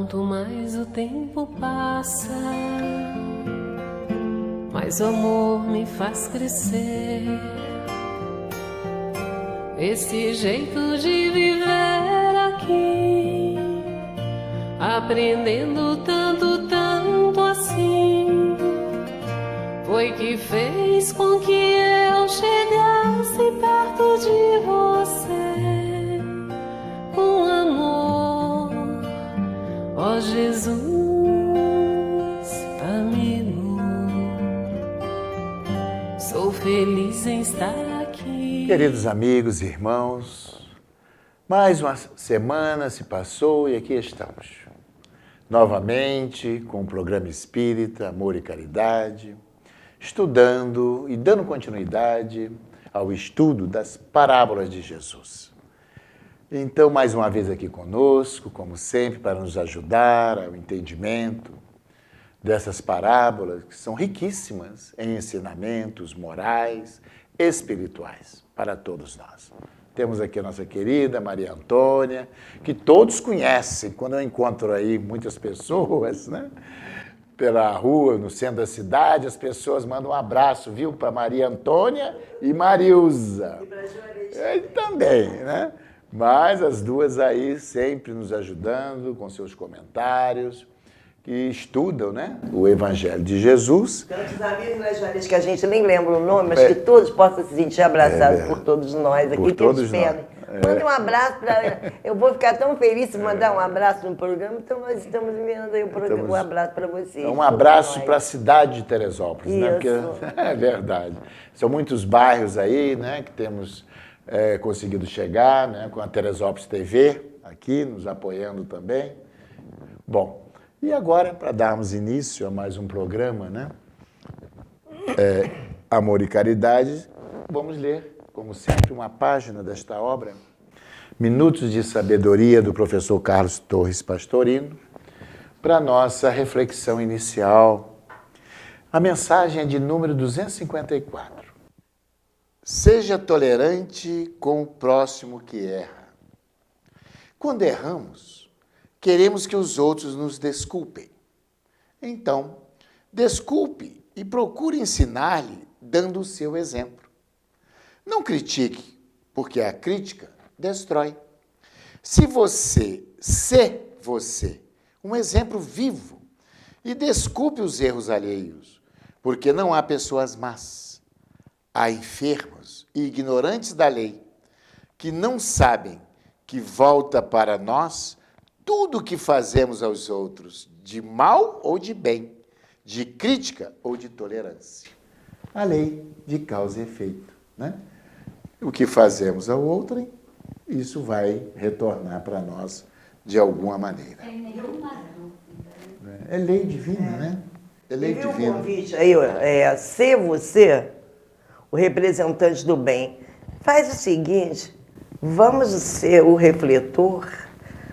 Quanto mais o tempo passa, mais o amor me faz crescer. Esse jeito de viver aqui, aprendendo tanto, tanto assim, foi que fez com que eu chegasse perto de você com amor. Ó Jesus, amigo, sou feliz em estar aqui. Queridos amigos e irmãos, mais uma semana se passou e aqui estamos. Novamente com o programa Espírita, Amor e Caridade, estudando e dando continuidade ao estudo das parábolas de Jesus. Então, mais uma vez aqui conosco, como sempre, para nos ajudar ao entendimento dessas parábolas que são riquíssimas em ensinamentos morais, espirituais para todos nós. Temos aqui a nossa querida Maria Antônia, que todos conhecem. Quando eu encontro aí muitas pessoas, né, pela rua, no centro da cidade, as pessoas mandam um abraço, viu, para Maria Antônia e Marilza. E também, né? Mas as duas aí sempre nos ajudando com seus comentários, que estudam, né, o Evangelho de Jesus. Tantos amigos, né, Joanes, que a gente nem lembra o nome, mas que todos possam se sentir abraçados por todos nós aqui, que eles pedem. Manda um abraço para... Eu vou ficar tão feliz se mandar um abraço no programa, então nós estamos enviando aí um abraço para vocês. Um abraço para a cidade de Teresópolis, isso, né? Porque é verdade. São muitos bairros aí, né, que temos conseguido chegar, né, com a Teresópolis TV aqui, nos apoiando também. Bom, e agora, para darmos início a mais um programa, né, Amor e Caridade, vamos ler, como sempre, uma página desta obra, Minutos de Sabedoria, do professor Carlos Torres Pastorino, para nossa reflexão inicial. A mensagem é de número 254. Seja tolerante com o próximo que erra. Quando erramos, queremos que os outros nos desculpem. Então, desculpe e procure ensinar-lhe dando o seu exemplo. Não critique, porque a crítica destrói. Se você ser você, um exemplo vivo, e desculpe os erros alheios, porque não há pessoas más. Há enfermos e ignorantes da lei, que não sabem que volta para nós tudo o que fazemos aos outros, de mal ou de bem, de crítica ou de tolerância. A lei de causa e efeito, né? O que fazemos ao outro, isso vai retornar para nós de alguma maneira. É lei divina, né? É lei divina. Um convite aí, ser você o representante do bem. Faz o seguinte, vamos ser o refletor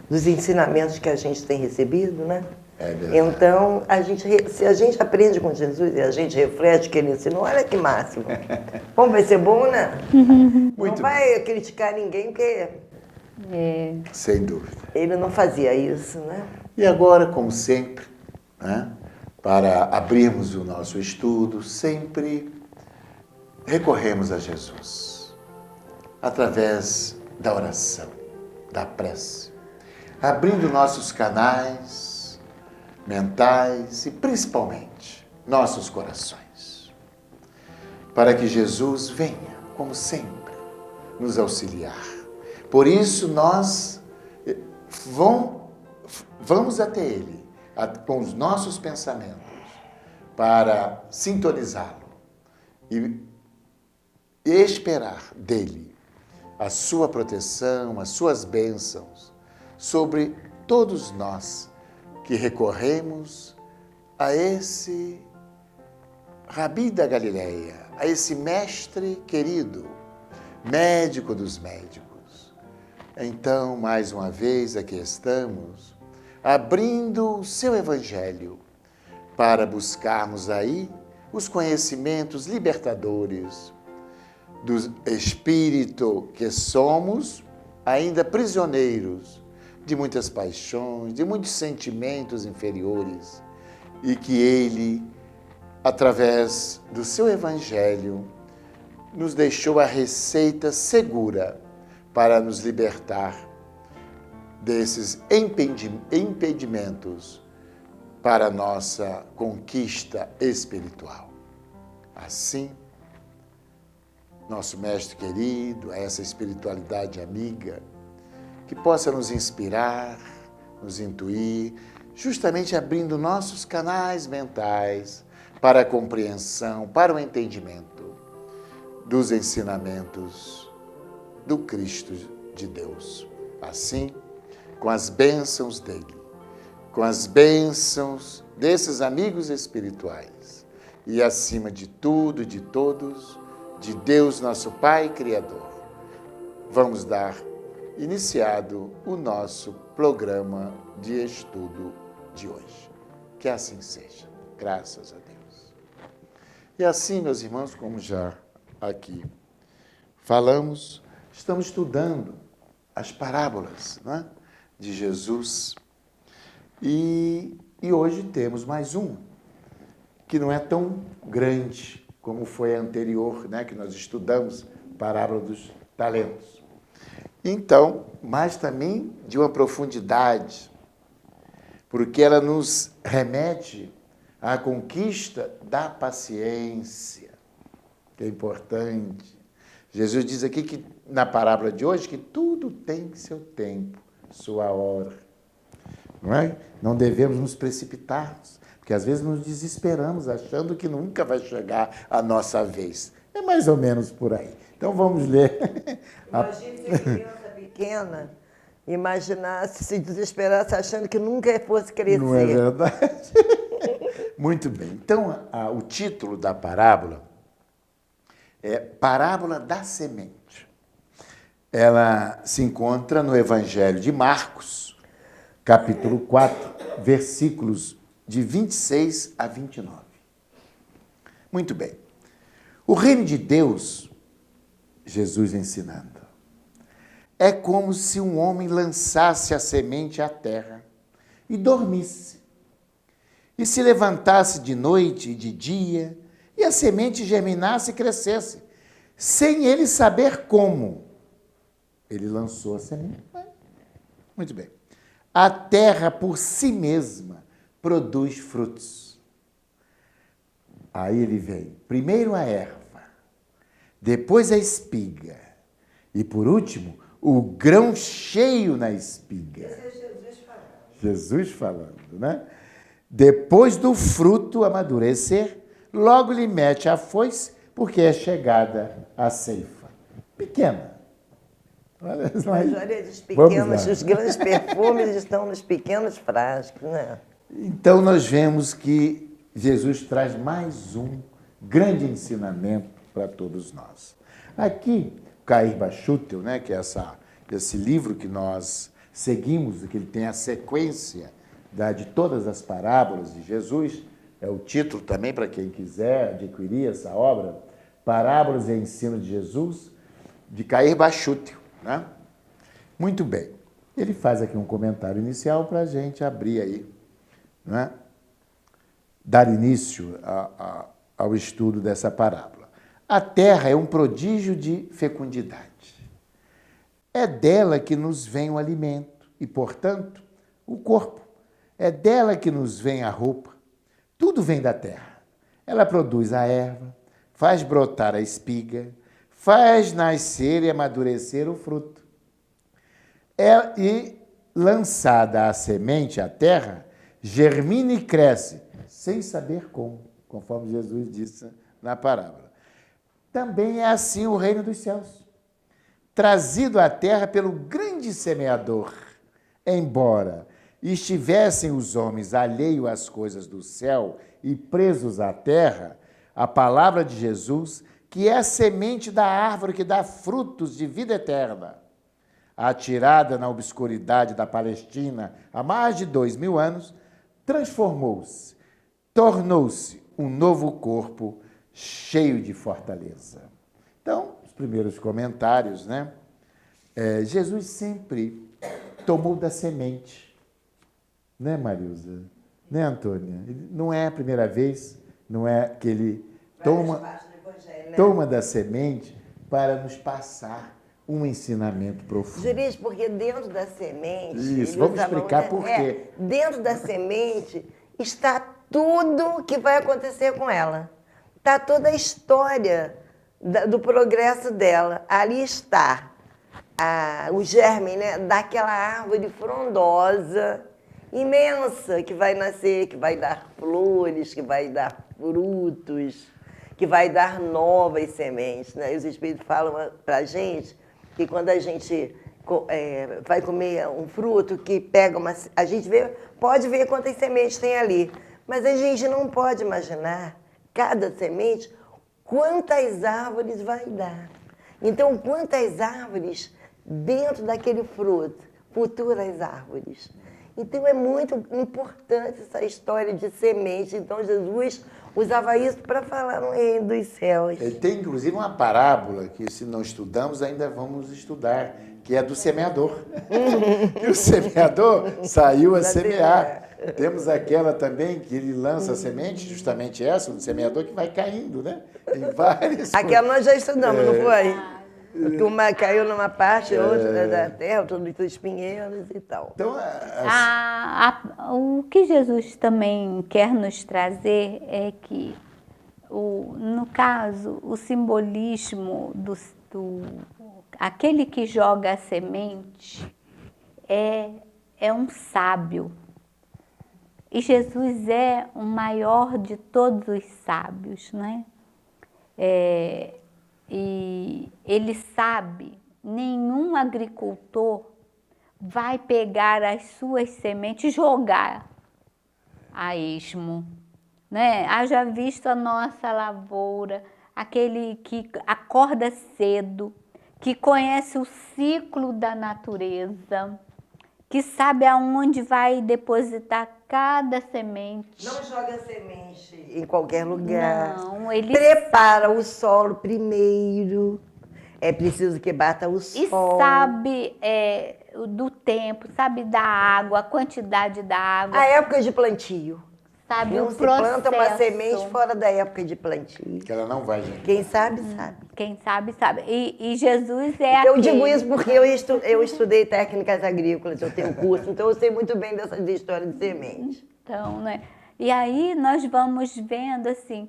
dos ensinamentos que a gente tem recebido, né? É verdade. Então, se a gente aprende com Jesus e a gente reflete o que ele ensinou, olha que máximo. Como vai ser bom, né? Não vai criticar ninguém, porque... Sem dúvida. Ele não fazia isso, né? E agora, como sempre, né, para abrirmos o nosso estudo, sempre recorremos a Jesus, através da oração, da prece, abrindo nossos canais mentais e, principalmente, nossos corações, para que Jesus venha, como sempre, nos auxiliar. Por isso, nós vamos até Ele, com os nossos pensamentos, para sintonizá-lo e esperar dele a sua proteção, as suas bênçãos sobre todos nós que recorremos a esse Rabi da Galileia, a esse mestre querido, médico dos médicos. Então, mais uma vez, aqui estamos, abrindo o seu Evangelho para buscarmos aí os conhecimentos libertadores do espírito que somos, ainda prisioneiros de muitas paixões, de muitos sentimentos inferiores, e que Ele, através do seu Evangelho, nos deixou a receita segura para nos libertar desses impedimentos para a nossa conquista espiritual. Assim, nosso Mestre querido, essa espiritualidade amiga, que possa nos inspirar, nos intuir, justamente abrindo nossos canais mentais para a compreensão, para o entendimento dos ensinamentos do Cristo de Deus. Assim, com as bênçãos dele, com as bênçãos desses amigos espirituais e, acima de tudo e de todos, de Deus, nosso Pai Criador, vamos dar iniciado o nosso programa de estudo de hoje. Que assim seja, graças a Deus. E assim, meus irmãos, como já aqui falamos, estamos estudando as parábolas, não é, de Jesus. E hoje temos mais um, que não é tão grande como foi a anterior, né, que nós estudamos, parábola dos talentos. Então, mas também de uma profundidade, porque ela nos remete à conquista da paciência, que é importante. Jesus diz aqui que, na parábola de hoje, que tudo tem seu tempo, sua hora. Não é? Não devemos nos precipitarmos, porque às vezes nos desesperamos achando que nunca vai chegar a nossa vez. É mais ou menos por aí. Então vamos ler. Imagine se a criança pequena imaginasse, se desesperasse achando que nunca fosse crescer. Não é verdade? Muito bem. Então, o título da parábola é Parábola da Semente. Ela se encontra no Evangelho de Marcos, capítulo 4, versículos de 26 a 29. Muito bem. O reino de Deus, Jesus ensinando, é como se um homem lançasse a semente à terra e dormisse, e se levantasse de noite e de dia, e a semente germinasse e crescesse, sem ele saber como. Ele lançou a semente. Muito bem. A terra por si mesma produz frutos. Aí ele vem. Primeiro a erva, depois a espiga, e por último, o grão cheio na espiga. Esse é Jesus falando. Jesus falando, né? Depois do fruto amadurecer, logo lhe mete a foice, porque é chegada a ceifa. Pequena. Olha, Mas olha, os pequenos, os grandes perfumes estão nos pequenos frascos, né? Então nós vemos que Jesus traz mais um grande ensinamento para todos nós. Aqui, Cair Bachutel, né, que é esse livro que nós seguimos, que ele tem a sequência de todas as parábolas de Jesus, é o título também para quem quiser adquirir essa obra, Parábolas e Ensino de Jesus, de Cair Bachutel, né? Muito bem. Ele faz aqui um comentário inicial para a gente abrir aí, né? Dar início ao estudo dessa parábola. A terra é um prodígio de fecundidade. É dela que nos vem o alimento e, portanto, o corpo. É dela que nos vem a roupa. Tudo vem da terra. Ela produz a erva, faz brotar a espiga, faz nascer e amadurecer o fruto. E, lançada a semente à terra, germina e cresce, sem saber como, conforme Jesus disse na parábola. Também é assim o reino dos céus, trazido à terra pelo grande semeador, embora estivessem os homens alheios às coisas do céu e presos à terra, a palavra de Jesus, que é a semente da árvore que dá frutos de vida eterna, atirada na obscuridade da Palestina há mais de 2000 anos, transformou-se, tornou-se um novo corpo cheio de fortaleza. Então, os primeiros comentários, né? Jesus sempre tomou da semente. Né, Marilza? Né, Antônia? Não é a primeira vez, não é que ele toma da semente para nos passar um ensinamento profundo. Juris, porque dentro da semente... Isso, vamos explicar por quê. Dentro da semente está tudo que vai acontecer com ela. Está toda a história do progresso dela. Ali está o germe, né, daquela árvore frondosa, imensa, que vai nascer, que vai dar flores, que vai dar frutos, que vai dar novas sementes. Né? E os Espíritos falam para a gente que quando a gente vai comer um fruto que pega uma... A gente pode ver quantas sementes tem ali, mas a gente não pode imaginar cada semente quantas árvores vai dar. Então, quantas árvores dentro daquele fruto, futuras árvores. Então, é muito importante essa história de semente. Então, Jesus usava isso para falar no reino dos céus. Tem, inclusive, uma parábola que, se não estudamos, ainda vamos estudar, que é do semeador. E o semeador saiu a semear. Temos aquela também que ele lança a semente, justamente essa, do semeador, que vai caindo, né? Em várias... Aquela nós já estudamos, não foi? Que uma caiu numa parte, outra da terra, tudo espinheiros e tal. Então, o que Jesus também quer nos trazer é que, no caso, o simbolismo aquele que joga a semente é um sábio. E Jesus é o maior de todos os sábios, né? E ele sabe, nenhum agricultor vai pegar as suas sementes e jogar a esmo, né? Haja visto a nossa lavoura, aquele que acorda cedo, que conhece o ciclo da natureza, que sabe aonde vai depositar cada semente. Não joga semente em qualquer lugar. Não, ele prepara o solo primeiro. É preciso que bata o sol. E sabe do tempo, sabe da água, a quantidade da água. A época de plantio. Sabe não o se processo. planta uma semente fora da época de plantio. Que ela não vai, gente. Quem sabe, sabe. Quem sabe, sabe. E Jesus é Eu digo isso porque eu estudei técnicas agrícolas, eu tenho curso, então eu sei muito bem dessa história de semente. Então, né? E aí nós vamos vendo assim,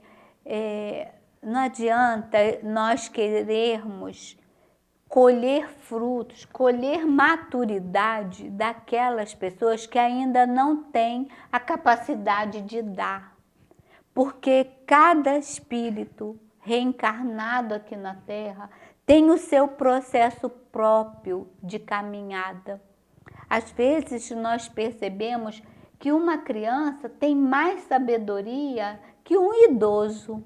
não adianta nós querermos colher frutos, colher maturidade daquelas pessoas que ainda não têm a capacidade de dar. Porque cada espírito reencarnado aqui na Terra tem o seu processo próprio de caminhada. Às vezes nós percebemos que uma criança tem mais sabedoria que um idoso.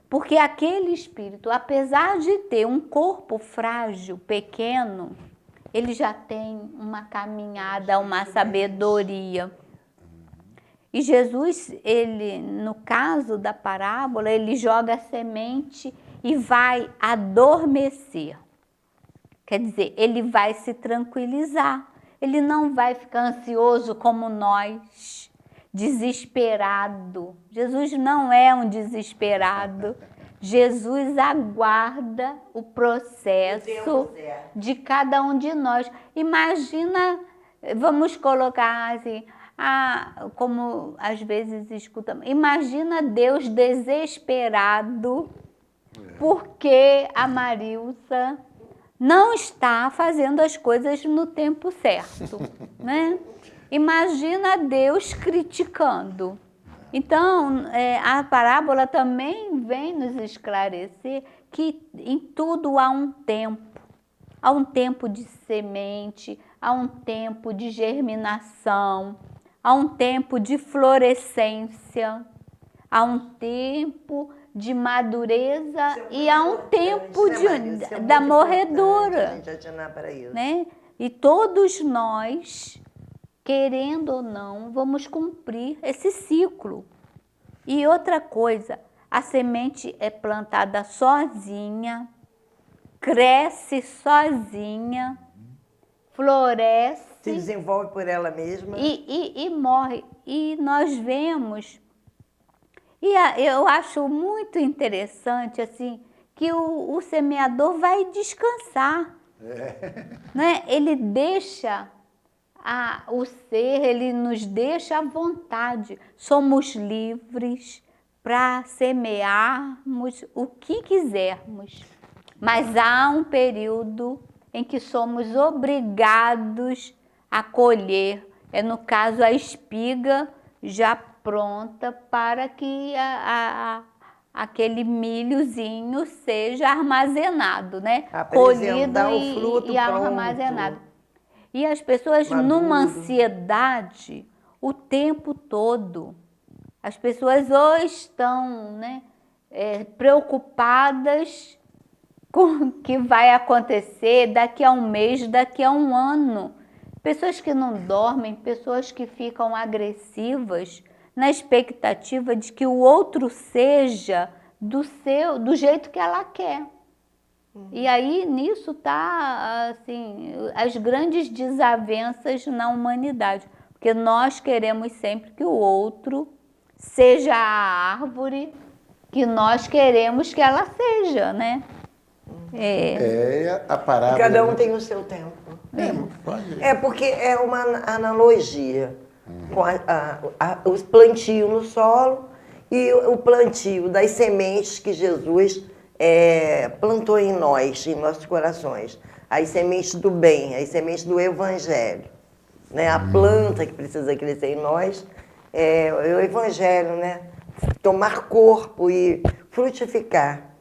Porque aquele espírito, apesar de ter um corpo frágil, pequeno, ele já tem uma caminhada, uma sabedoria. E Jesus, ele, no caso da parábola, ele joga a semente e vai adormecer. Quer dizer, ele vai se tranquilizar. Ele não vai ficar ansioso como nós, desesperado. Jesus não é um desesperado. Jesus aguarda o processo de cada um de nós. Imagina, vamos colocar assim, como às vezes escutamos, imagina Deus desesperado porque a Marilza não está fazendo as coisas no tempo certo, né? Imagina Deus criticando. Então, a parábola também vem nos esclarecer que em tudo há um tempo. Há um tempo de semente, há um tempo de germinação, há um tempo de florescência, há um tempo de madureza e há um tempo da morredura. A gente atinar para isso. Né? E todos nós, querendo ou não, vamos cumprir esse ciclo. E outra coisa, a semente é plantada sozinha, cresce sozinha, floresce. Se desenvolve por ela mesma. E morre. E nós vemos, eu acho muito interessante, assim, que o semeador vai descansar. Né? Ele deixa o ser, ele nos deixa à vontade. Somos livres para semearmos o que quisermos. Mas há um período em que somos obrigados a colher. É, no caso, a espiga já pronta para que aquele milhozinho seja armazenado, né? Colhido o fruto e armazenado. E as pessoas numa ansiedade o tempo todo. As pessoas ou estão, né, preocupadas com o que vai acontecer daqui a um mês, daqui a um ano. Pessoas que não dormem, pessoas que ficam agressivas na expectativa de que o outro seja do jeito que ela quer. E aí nisso está assim, as grandes desavenças na humanidade, porque nós queremos sempre que o outro seja a árvore que nós queremos que ela seja, né? A parábola. Cada um tem o seu tempo. Porque é uma analogia com os plantios no solo e o plantio das sementes que Jesus plantou em nós, em nossos corações. As sementes do bem, as sementes do evangelho. Né? A planta que precisa crescer em nós é o evangelho, né? Tomar corpo e frutificar.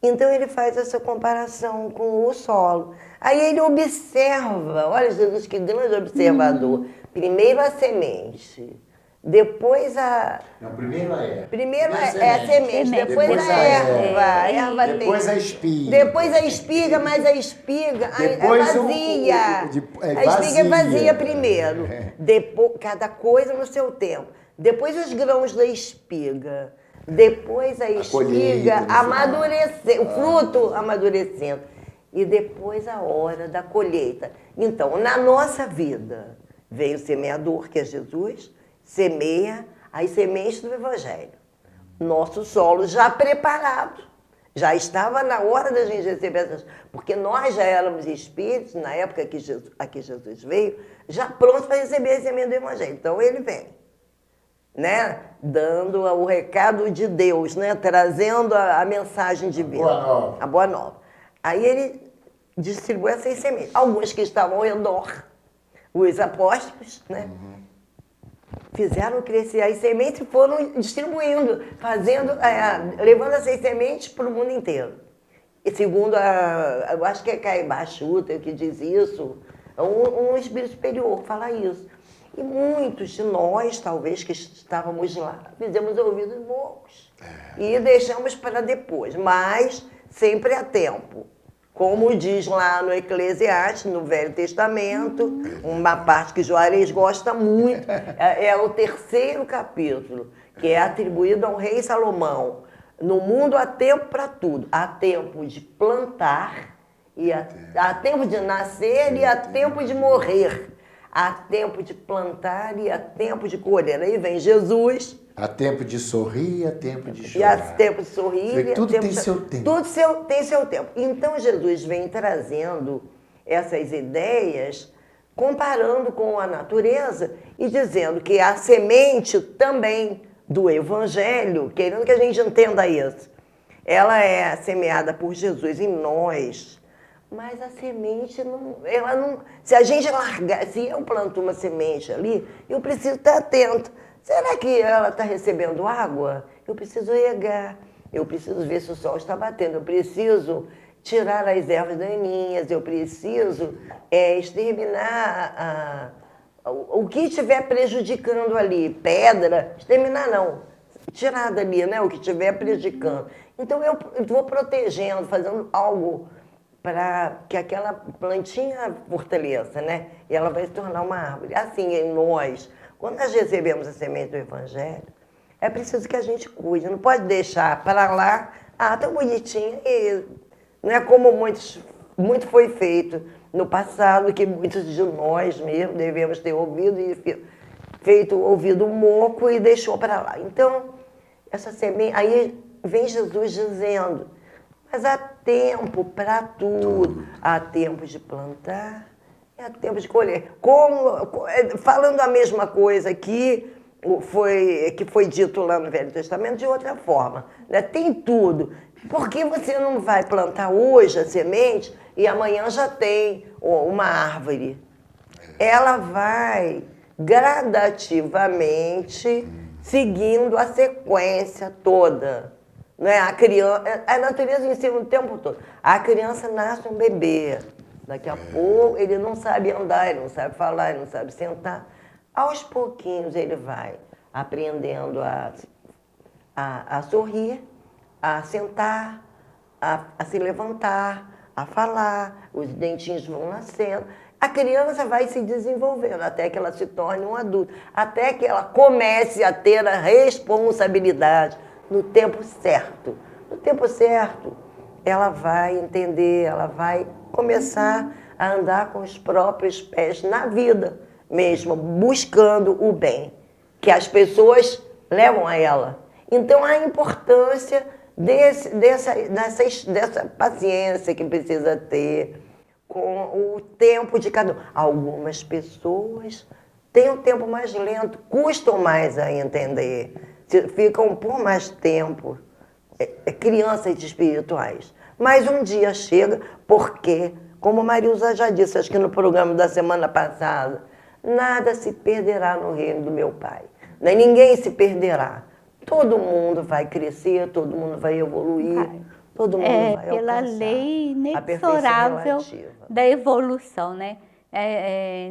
Então ele faz essa comparação com o solo. Aí ele observa, olha Jesus que grande observador. Primeiro a semente, depois a... Não, primeiro a erva. Primeiro é a semente, depois a erva. Depois a espiga. Depois a espiga, mas a espiga é vazia. A espiga é vazia primeiro. Depois, cada coisa no seu tempo. Depois os grãos da espiga. Depois a espiga amadurecendo, o fruto amadurecendo. E depois a hora da colheita. Então, na nossa vida, veio o semeador, que é Jesus, semeia as sementes do Evangelho. Nosso solo já preparado. Já estava na hora da gente receber essas... Porque nós já éramos espíritos, na época que Jesus veio, já prontos para receber a semente do Evangelho. Então, ele vem. Né? Dando o recado de Deus, né? Trazendo a mensagem divina. A boa nova. Aí ele distribui essas sementes. Alguns que estavam ao redor, os apóstolos, né? Fizeram crescer as sementes e foram distribuindo, levando essas sementes para o mundo inteiro. E segundo, eu acho que é Caibá Schutter que diz isso, um espírito superior que fala isso. E muitos de nós, talvez, que estávamos lá, fizemos ouvidos bons. E deixamos para depois, mas sempre a tempo. Como diz lá no Eclesiastes, no Velho Testamento, uma parte que Juarez gosta muito, é o 3º capítulo, que é atribuído ao rei Salomão. No mundo há tempo para tudo. Há tempo de plantar, há tempo de nascer e há tempo de morrer. Há tempo de plantar e há tempo de colher. Aí vem Jesus. Há tempo de sorrir e há tempo de chorar. E há tempo de sorrir. E tudo tem seu tempo. Tudo tem seu tempo. Então Jesus vem trazendo essas ideias, comparando com a natureza e dizendo que a semente também do Evangelho, querendo que a gente entenda isso, ela é semeada por Jesus em nós. Mas a semente ela não... Se a gente largar, se eu planto uma semente ali, eu preciso estar atento. Será que ela está recebendo água? Eu preciso regar, eu preciso ver se o sol está batendo, eu preciso tirar as ervas daninhas, eu preciso exterminar o que estiver prejudicando ali. Pedra, exterminar não, tirar dali, né, o que estiver prejudicando. Então eu vou protegendo, fazendo algo para que aquela plantinha fortaleça, né? E ela vai se tornar uma árvore. Assim, em nós, quando nós recebemos a semente do Evangelho, é preciso que a gente cuide. Não pode deixar para lá, tão bonitinha. E não é como muitos muito foi feito no passado, que muitos de nós mesmo devemos ter ouvido e ouvido moco e deixou para lá. Então, essa semente, aí vem Jesus dizendo, mas há tempo para tudo. Há tempo de plantar e há tempo de colher. Falando a mesma coisa que foi dito lá no Velho Testamento de outra forma. Né? Tem tudo. Por que você não vai plantar hoje a semente e amanhã já tem uma árvore? Ela vai gradativamente seguindo a sequência toda. Né? A natureza ensina o tempo todo. A criança nasce um bebê. Daqui a pouco ele não sabe andar, ele não sabe falar, ele não sabe sentar. Aos pouquinhos ele vai aprendendo a sorrir, a sentar, a se levantar, a falar, os dentinhos vão nascendo. A criança vai se desenvolvendo até que ela se torne um adulto, até que ela comece a ter a responsabilidade no tempo certo. No tempo certo, ela vai entender, ela vai começar a andar com os próprios pés na vida mesmo, buscando o bem que as pessoas levam a ela. Então, a importância dessa paciência que precisa ter com o tempo de cada um. Algumas pessoas têm um tempo mais lento, custam mais a entender, ficam por mais tempo, crianças espirituais. Mas um dia chega, porque, como Marilza já disse, acho que no programa da semana passada, nada se perderá no reino do meu Pai. Ninguém se perderá. Todo mundo vai crescer, todo mundo vai evoluir, todo mundo vai alcançar. Pela lei inexorável da evolução, né?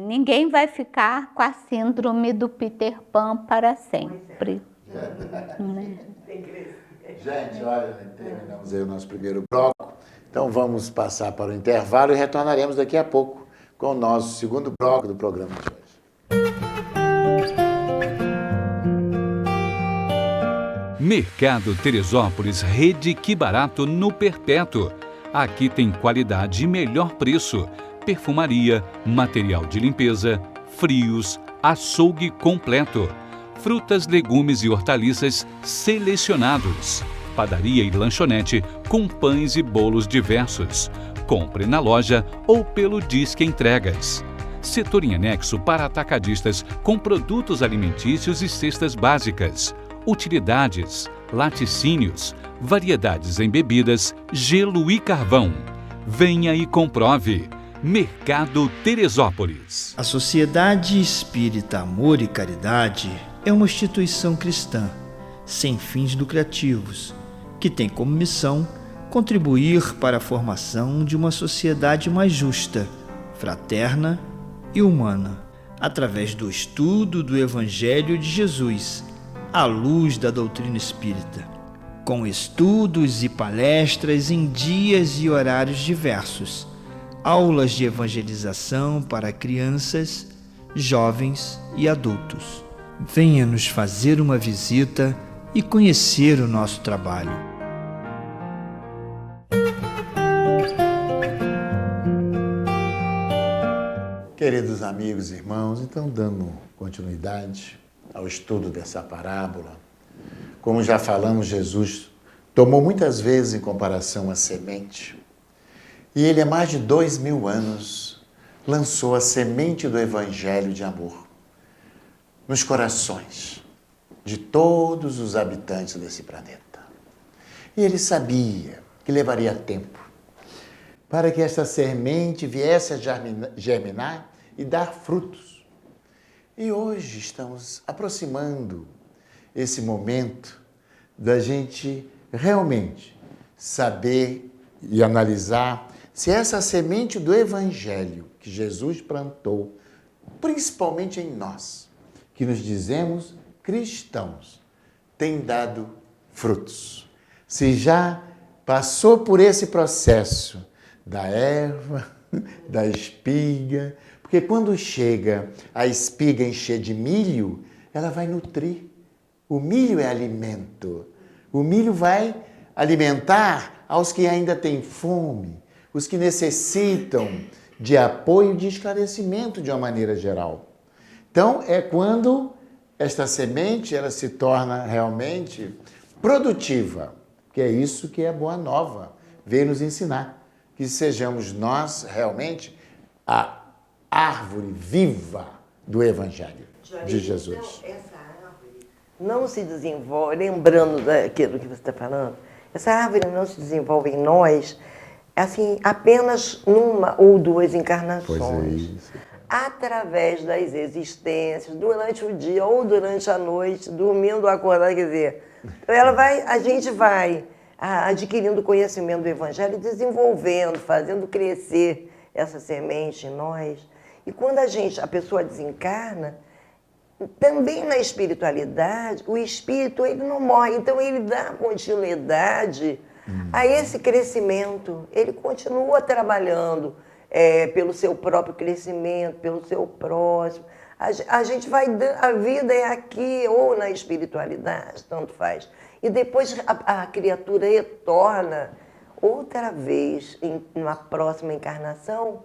Ninguém vai ficar com a síndrome do Peter Pan para sempre. Né? Gente, olha, terminamos aí o nosso primeiro bloco. Então vamos passar para o intervalo e retornaremos daqui a pouco com o nosso segundo bloco do programa de hoje. Mercado Teresópolis, Rede Que Barato no Perpétuo. Aqui tem qualidade e melhor preço. Perfumaria, material de limpeza, frios, açougue completo. Frutas, legumes e hortaliças selecionados. Padaria e lanchonete com pães e bolos diversos. Compre na loja ou pelo Disque Entregas. Setor em anexo para atacadistas com produtos alimentícios e cestas básicas. Utilidades, laticínios, variedades em bebidas, gelo e carvão. Venha e comprove. Mercado Teresópolis. A Sociedade Espírita Amor e Caridade é uma instituição cristã, sem fins lucrativos, que tem como missão contribuir para a formação de uma sociedade mais justa, fraterna e humana, através do estudo do Evangelho de Jesus, à luz da doutrina espírita, com estudos e palestras em dias e horários diversos, aulas de evangelização para crianças, jovens e adultos. Venha nos fazer uma visita e conhecer o nosso trabalho. Queridos amigos e irmãos, então dando continuidade ao estudo dessa parábola, como já falamos, Jesus tomou muitas vezes em comparação a semente, e ele há mais de 2000 anos lançou a semente do Evangelho de amor nos corações de todos os habitantes desse planeta. E ele sabia que levaria tempo para que essa semente viesse a germinar e dar frutos. E hoje estamos aproximando esse momento da gente realmente saber e analisar se essa semente do Evangelho que Jesus plantou, principalmente em nós, que nos dizemos cristãos, tem dado frutos. Se já passou por esse processo da erva, da espiga, porque quando chega a espiga encher de milho, ela vai nutrir. O milho é alimento. O milho vai alimentar aos que ainda têm fome. os que necessitam de apoio e de esclarecimento de uma maneira geral. Então, é quando esta semente ela se torna realmente produtiva, que é isso que a Boa Nova veio nos ensinar, que sejamos nós realmente a árvore viva do Evangelho de Jesus. Então, essa árvore não se desenvolve, lembrando daquilo que você está falando, essa árvore não se desenvolve em nós, assim, apenas numa ou duas encarnações. Pois é isso. Através das existências, durante o dia ou durante a noite, dormindo ou acordando, quer dizer, a gente vai adquirindo conhecimento do Evangelho, desenvolvendo, fazendo crescer essa semente em nós. E quando a pessoa desencarna, também na espiritualidade, o espírito ele não morre, então ele dá continuidade a esse crescimento. Ele continua trabalhando pelo seu próprio crescimento, pelo seu próximo. A gente vai a vida é aqui ou na espiritualidade, tanto faz. E depois a criatura retorna outra vez numa próxima encarnação,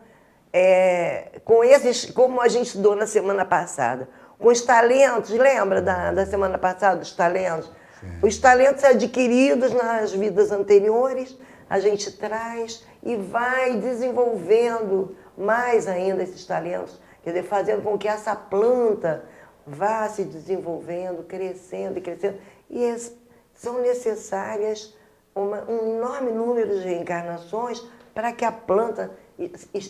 com esses, como a gente estudou na semana passada, com os talentos, lembra da semana passada, os talentos? Sim. Os talentos adquiridos nas vidas anteriores, a gente traz e vai desenvolvendo mais ainda esses talentos, quer dizer, fazendo com que essa planta vá se desenvolvendo, crescendo e crescendo. E são necessárias um enorme número de reencarnações para que a planta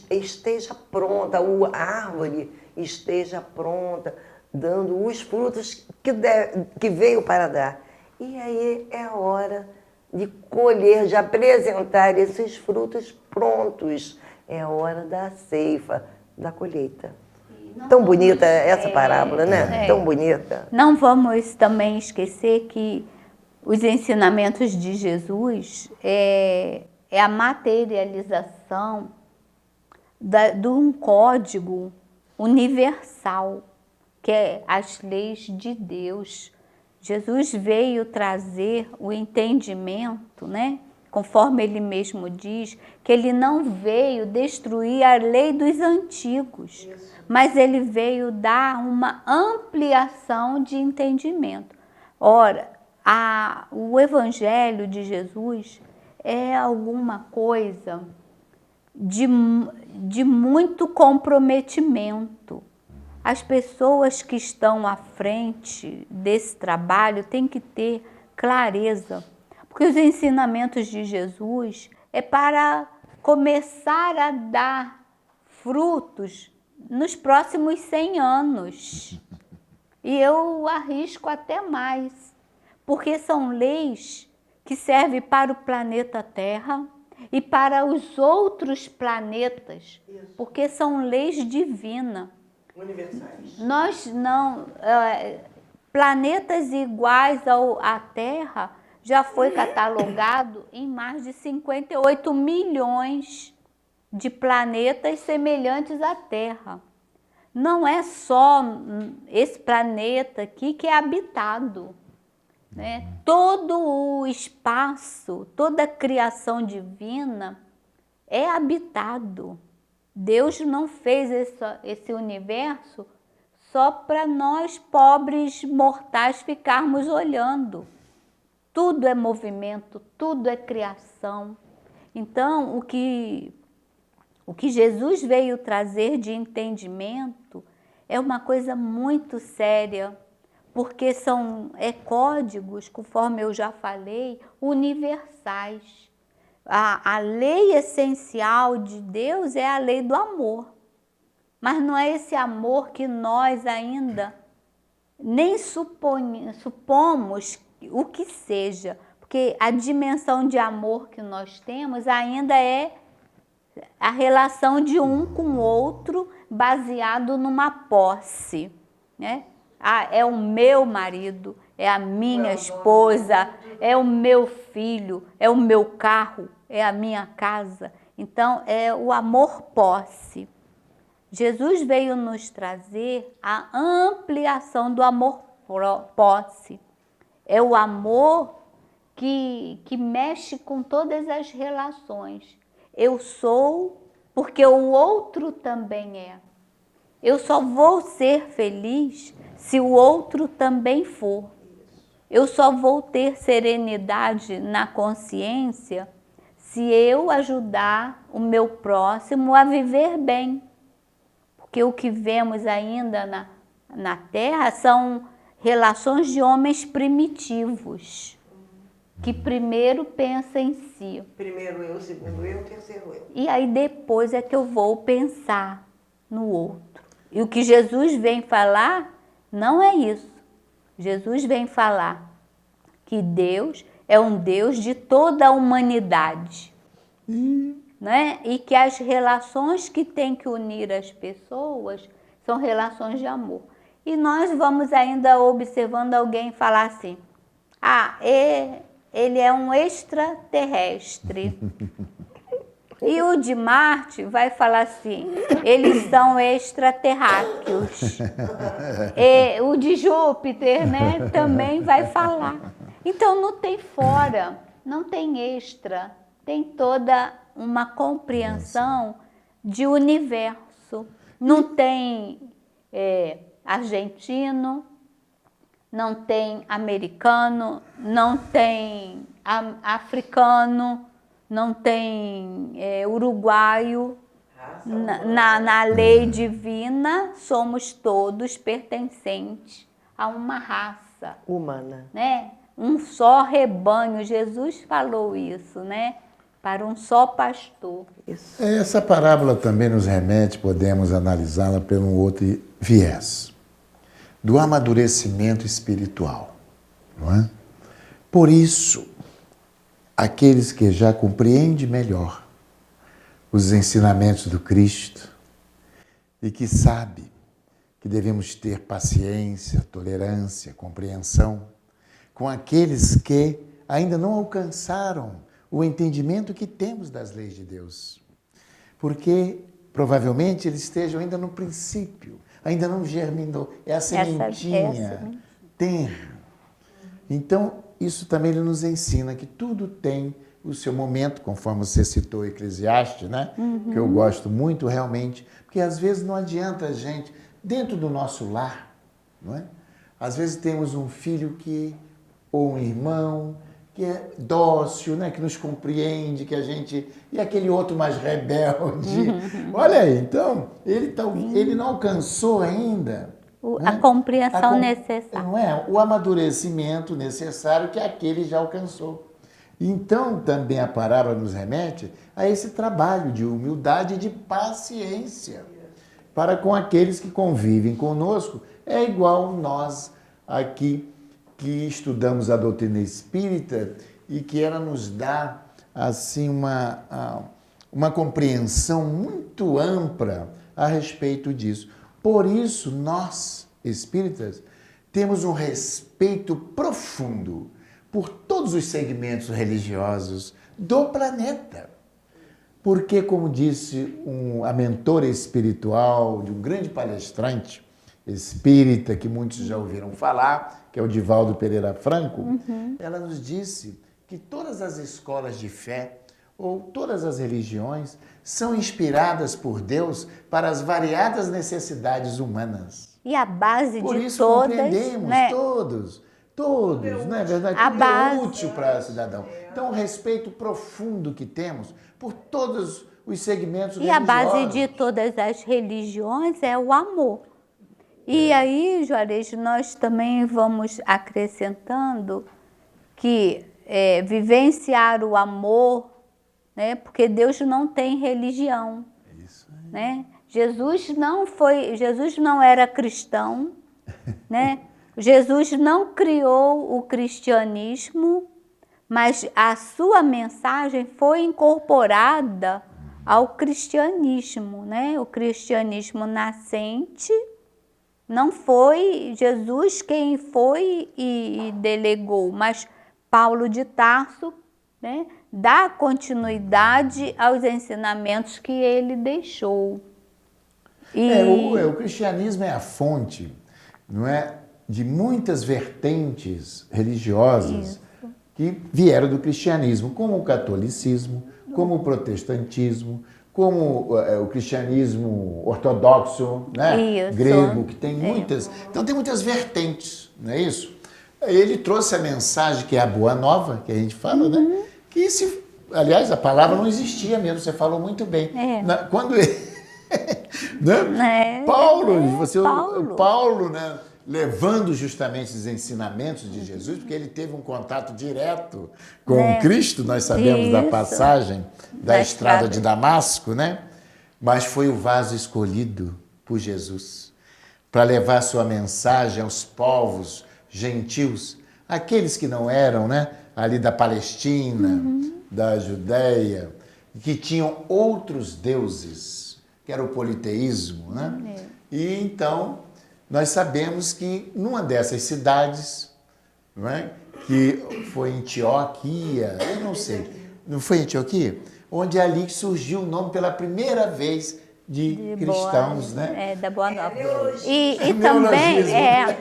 esteja pronta, a árvore esteja pronta, dando os frutos que veio para dar. E aí é a hora de colher, de apresentar esses frutos prontos. É a hora da ceifa, da colheita. Tão bonita essa parábola, né? Tão bonita. Não vamos também esquecer que os ensinamentos de Jesus é a materialização de um código universal, que é as leis de Deus. Jesus veio trazer o entendimento, né? Conforme ele mesmo diz, que ele não veio destruir a lei dos antigos, mas ele veio dar uma ampliação de entendimento. Ora, o Evangelho de Jesus é alguma coisa de muito comprometimento. As pessoas que estão à frente desse trabalho têm que ter clareza, porque os ensinamentos de Jesus é para começar a dar frutos nos próximos 100 anos. E eu arrisco até mais, porque são leis que servem para o planeta Terra e para os outros planetas, porque são leis divinas. Universais. Nós não... planetas iguais à Terra já foi catalogado em mais de 58 milhões de planetas semelhantes à Terra. Não é só esse planeta aqui que é habitado, né? Todo o espaço, toda a criação divina é habitado. Deus não fez esse universo só para nós, pobres mortais, ficarmos olhando. Tudo é movimento, tudo é criação. Então, o que Jesus veio trazer de entendimento é uma coisa muito séria, porque são códigos, conforme eu já falei, universais. A lei essencial de Deus é a lei do amor. Mas não é esse amor que nós ainda nem supomos o que seja, porque a dimensão de amor que nós temos ainda é a relação de um com o outro baseado numa posse, né? É o meu marido, é a minha esposa, é o meu filho, é o meu carro, é a minha casa. Então, é o amor posse. Jesus veio nos trazer a ampliação do amor posse. É o amor que mexe com todas as relações. eu sou porque o outro também é. Eu só vou ser feliz se o outro também for. Eu só vou ter serenidade na consciência se eu ajudar o meu próximo a viver bem. Porque o que vemos ainda na Terra são relações de homens primitivos, que primeiro pensam em si. Primeiro eu, segundo eu, terceiro eu. E aí depois é que eu vou pensar no outro. E o que Jesus vem falar não é isso. Jesus vem falar que Deus é um Deus de toda a humanidade. Né? E que as relações que tem que unir as pessoas são relações de amor. E nós vamos ainda observando alguém falar assim, ele é um extraterrestre. E o de Marte vai falar assim, eles são extraterráqueos. E o de Júpiter, né, também vai falar. Então não tem fora, não tem extra, tem toda uma compreensão de universo. Não tem argentino, não tem americano, não tem africano, não tem uruguaio. Na lei divina, somos todos pertencentes a uma raça humana, né? Um só rebanho. Jesus falou isso, né? Para um só pastor. isso. Essa parábola também nos remete, podemos analisá-la por um outro viés, do amadurecimento espiritual, não é? Por isso, aqueles que já compreendem melhor os ensinamentos do Cristo e que sabem que devemos ter paciência, tolerância, compreensão com aqueles que ainda não alcançaram o entendimento que temos das leis de Deus. Porque provavelmente eles estejam ainda no princípio, ainda não germinou, é a sementinha tenra. Então, isso também ele nos ensina que tudo tem o seu momento, conforme você citou Eclesiastes, né? Que eu gosto muito realmente, porque às vezes não adianta a gente, dentro do nosso lar, não é? Às vezes temos um filho ou um irmão, que é dócil, né? Que nos compreende, que a gente... E aquele outro mais rebelde. Olha aí, então, ele não alcançou ainda... A compreensão necessária. Não é? O amadurecimento necessário que aquele já alcançou. Então, também a parábola nos remete a esse trabalho de humildade e de paciência para com aqueles que convivem conosco. É igual nós aqui que estudamos a doutrina espírita e que ela nos dá assim uma compreensão muito ampla a respeito disso. Por isso, nós, espíritas, temos um respeito profundo por todos os segmentos religiosos do planeta. Porque, como disse a mentora espiritual de um grande palestrante espírita, que muitos já ouviram falar, que é o Divaldo Pereira Franco, ela nos disse que todas as escolas de fé ou todas as religiões são inspiradas por Deus para as variadas necessidades humanas. E a base por de isso todas, compreendemos, né? todos, não é verdade? A Tudo base. é útil para o cidadão. Então, o respeito profundo que temos por todos os segmentos E a religiosos. base de todas as religiões é o amor. E aí, Juarez, nós também vamos acrescentando que vivenciar o amor, né? Porque Deus não tem religião. Isso aí. Né? Jesus não era cristão, né? Jesus não criou o cristianismo, mas a sua mensagem foi incorporada ao cristianismo, né? O cristianismo nascente não foi Jesus quem foi e delegou, mas Paulo de Tarso, né? Dá continuidade aos ensinamentos que ele deixou. O cristianismo é a fonte, não é, de muitas vertentes religiosas que vieram do cristianismo, como o catolicismo, como o protestantismo, como o cristianismo ortodoxo, né? Isso. Grego, que tem muitas... Então tem muitas vertentes, não é isso? Ele trouxe a mensagem que é a boa nova, que a gente fala, né? Que aliás, a palavra não existia mesmo, você falou muito bem. Quando ele... né? Paulo, né? Levando justamente os ensinamentos de Jesus, porque ele teve um contato direto com Cristo, nós sabemos da passagem da estrada de Damasco, né? Mas foi o vaso escolhido por Jesus para levar sua mensagem aos povos gentios, aqueles que não eram, né, ali da Palestina, da Judéia, que tinham outros deuses, que era o politeísmo, né? E então nós sabemos que numa dessas cidades, não é? Que foi em Antioquia, eu não sei, não foi em Antioquia? Onde ali surgiu o nome pela primeira vez de cristãos, né? Da Boa Nova. E também, né?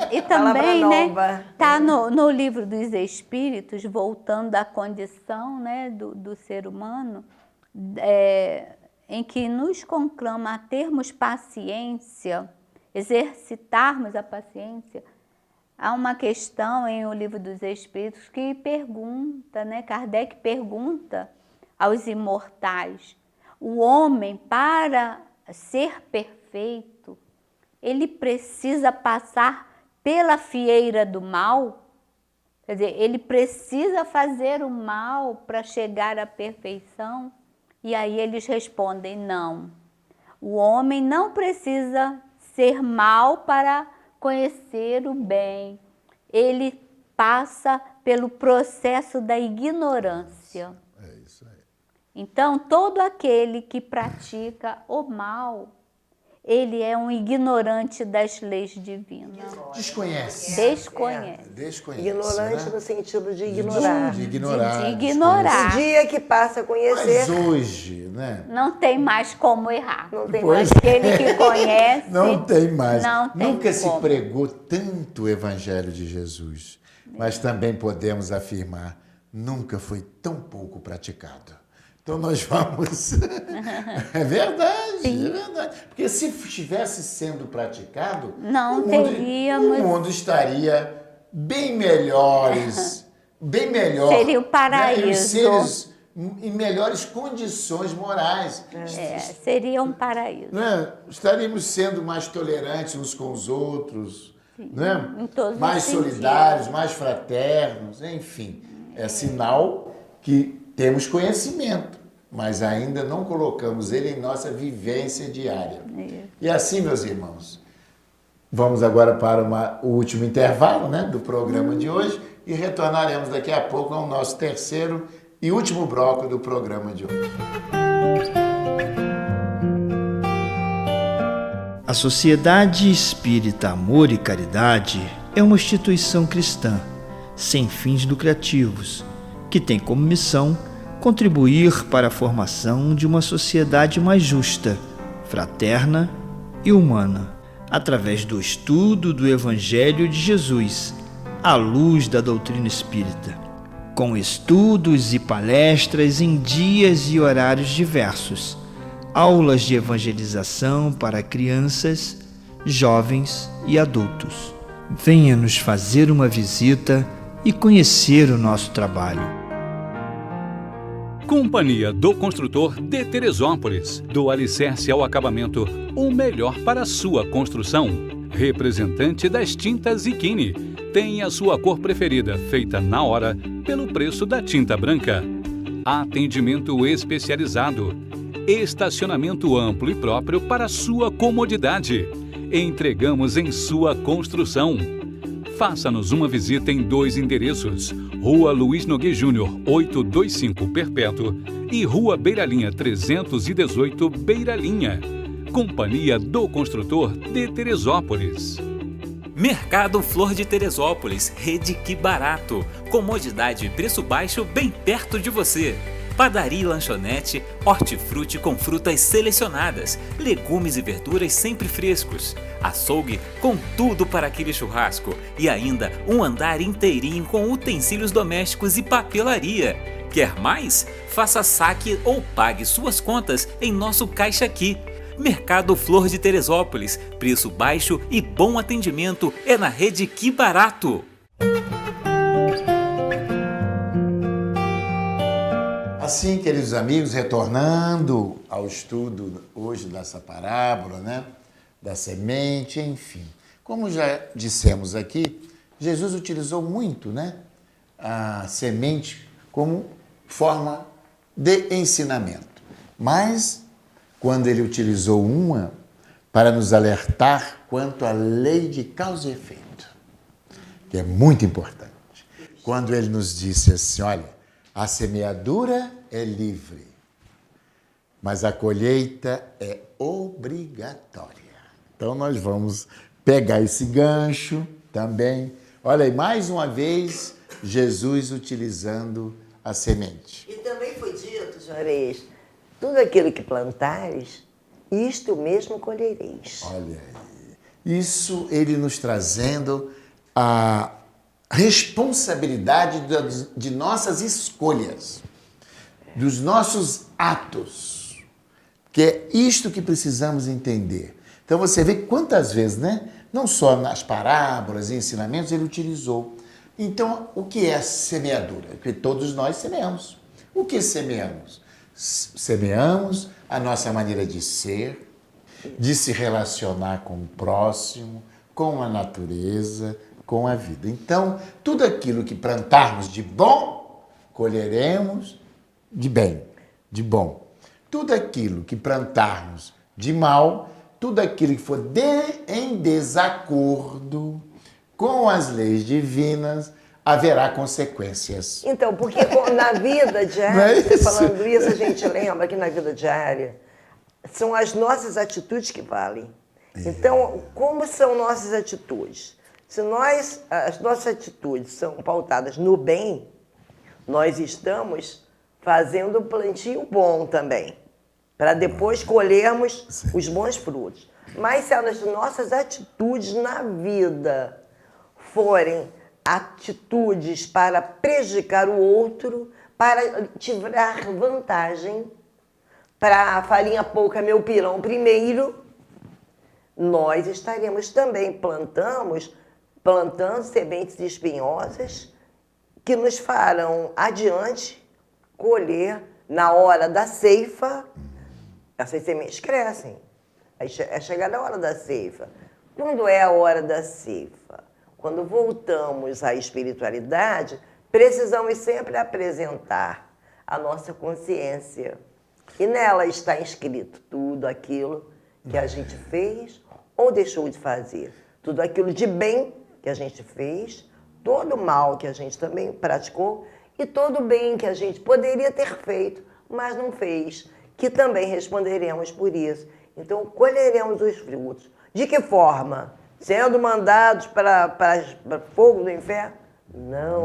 Tá no livro dos Espíritos, voltando à condição, né, do ser humano, em que nos conclama a termos paciência, exercitarmos a paciência. Há uma questão em O Livro dos Espíritos que pergunta, né? Kardec pergunta aos imortais: o homem, para ser perfeito, ele precisa passar pela fieira do mal? Quer dizer, ele precisa fazer o mal para chegar à perfeição? E aí eles respondem: não. O homem não precisa ser mal para conhecer o bem. Ele passa pelo processo da ignorância. É isso aí. Então, todo aquele que pratica o mal, ele é um ignorante das leis divinas. Desconhece. Ignorante, né? No sentido de ignorar. De ignorar. De ignorar. Um dia que passa a conhecer. Mas hoje, né? Não tem mais como errar. Não tem mais. Aquele que conhece. Não tem mais. Nunca se pregou tanto o Evangelho de Jesus. Mas também podemos afirmar, nunca foi tão pouco praticado. Então nós vamos... É verdade. Porque se estivesse sendo praticado, o mundo estaria bem melhores, bem melhor. Seria o paraíso. Né? Os seres em melhores condições morais. Seria um paraíso. Né? Estaríamos sendo mais tolerantes uns com os outros, né? Mais solidários, mais fraternos, enfim. É sinal que temos conhecimento, mas ainda não colocamos ele em nossa vivência diária. E assim, meus irmãos, vamos agora para o último intervalo, né, do programa de hoje e retornaremos daqui a pouco ao nosso terceiro e último bloco do programa de hoje. A Sociedade Espírita Amor e Caridade é uma instituição cristã, sem fins lucrativos, que tem como missão contribuir para a formação de uma sociedade mais justa, fraterna e humana, através do estudo do Evangelho de Jesus, à luz da doutrina espírita, com estudos e palestras em dias e horários diversos, aulas de evangelização para crianças, jovens e adultos. Venha nos fazer uma visita e conhecer o nosso trabalho. Companhia do Construtor de Teresópolis. Do alicerce ao acabamento, o melhor para a sua construção. Representante das tintas Ziquini. Tem a sua cor preferida, feita na hora, pelo preço da tinta branca. Atendimento especializado. Estacionamento amplo e próprio para sua comodidade. Entregamos em sua construção. Faça-nos uma visita em 2 endereços: Rua Luiz Nogueira Júnior, 825 Perpétuo e Rua Beira-Linha 318 Beira-Linha. Companhia do Construtor de Teresópolis. Mercado Flor de Teresópolis, rede Que Barato. Comodidade e preço baixo bem perto de você. Padaria e lanchonete, hortifruti com frutas selecionadas, legumes e verduras sempre frescos, açougue com tudo para aquele churrasco e ainda um andar inteirinho com utensílios domésticos e papelaria. Quer mais? Faça saque ou pague suas contas em nosso Caixa Aqui. Mercado Flor de Teresópolis. Preço baixo e bom atendimento é na rede Que Barato. Assim, queridos amigos, retornando ao estudo hoje dessa parábola, né? Da semente, enfim. Como já dissemos aqui, Jesus utilizou muito, né? A semente como forma de ensinamento. Mas, quando ele utilizou uma para nos alertar quanto à lei de causa e efeito, que é muito importante. Quando ele nos disse assim, olha, a semeadura é livre, mas a colheita é obrigatória. Então, nós vamos pegar esse gancho também. Olha aí, mais uma vez, Jesus utilizando a semente. E também foi dito, Juarez, tudo aquilo que plantares, isto mesmo colhereis. Olha aí. Isso ele nos trazendo a responsabilidade de nossas escolhas, dos nossos atos, que é isto que precisamos entender. Então você vê quantas vezes, né? Não só nas parábolas e ensinamentos ele utilizou. Então, o que é a semeadura? Porque todos nós semeamos. O que semeamos? Semeamos a nossa maneira de ser, de se relacionar com o próximo, com a natureza, com a vida. Então, tudo aquilo que plantarmos de bom, colheremos de bem, de bom. Tudo aquilo que plantarmos de mal, tudo aquilo que for em desacordo com as leis divinas, haverá consequências. Então, porque na vida diária, você falando isso, a gente lembra que na vida diária são as nossas atitudes que valem. Então, como são nossas atitudes? Se as nossas atitudes são pautadas no bem, nós estamos fazendo um plantio bom também, para depois colhermos os bons frutos. Mas se as nossas atitudes na vida forem atitudes para prejudicar o outro, para tirar vantagem, para farinha pouca meu pirão primeiro, nós estaremos também plantando sementes espinhosas que nos farão adiante colher na hora da ceifa. Essas sementes crescem. Aí é chegada a hora da ceifa. Quando é a hora da ceifa? Quando voltamos à espiritualidade, precisamos sempre apresentar a nossa consciência. E nela está inscrito tudo aquilo que a gente fez ou deixou de fazer. Tudo aquilo de bem que a gente fez, todo o mal que a gente também praticou e todo o bem que a gente poderia ter feito, mas não fez, que também responderemos por isso. Então, colheremos os frutos. De que forma? Sendo mandados para fogo do inferno? Não.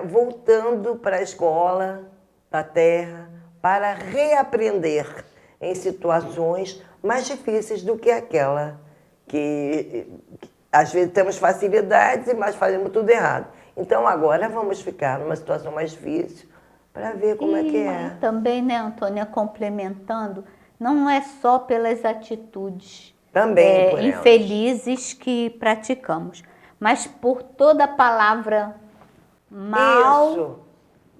Voltando para a escola, para a terra, para reaprender em situações mais difíceis do que aquela que às vezes temos facilidades, mas fazemos tudo errado. Então, agora vamos ficar numa situação mais difícil para ver como é que é. Também, né, Antônia, complementando, não é só pelas atitudes também por infelizes que praticamos, mas por toda palavra mal